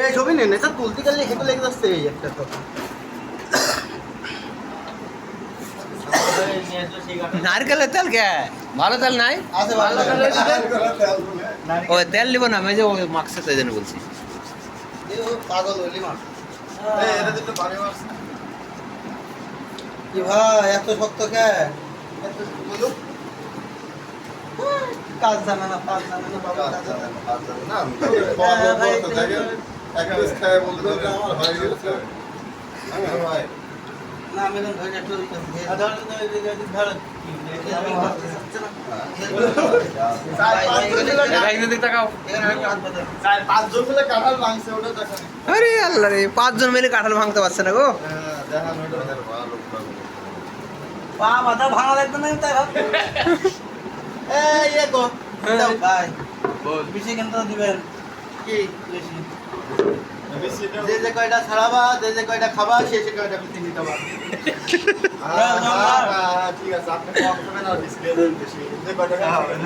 এই ছবি নেই এটা তুলতে গেলে হেঁটে লেগে যাচ্ছে এই একটা কথা নারকেলের তেল কে ভালো তেল নাই আছে ভালো ও তেল নিব না আমি যে ওই মাক্সে তাই জন্য বলছি এই ও পাগল হইলি মা এই এটা দিতে পানি মারছে কি ভাই এত শক্ত কে এত বলো কাজ জানা না কাজ জানা না বাবা কাজ জানা না না আমি ভাই একটা খায় বলতে আমার ভাই গেছে আমার ভাই না আমি এখন ধরে একটু পাঁচজন মিলে কাঁঠাল ভাঙছে ওটা দেখা আরে আল্লাহ রে 5 জন মিলে কাঁঠাল ভাঙতে পারছে না গো দেখা নইলো ভালো পা মাথা ভাঙা লাগবে না তাই ভাব এই এ গো দাও ভাই বল বেশি কেন দিবেন কি বেশি বেশি যে যে কয়টা ছাড়াবা যে কয়টা খাবা সে কয়টা বেশি নিতে পারবা ঠিক আছে আপনি কম করবেন আর ডিসপ্লে দেন বেশি যে কয়টা খাবেন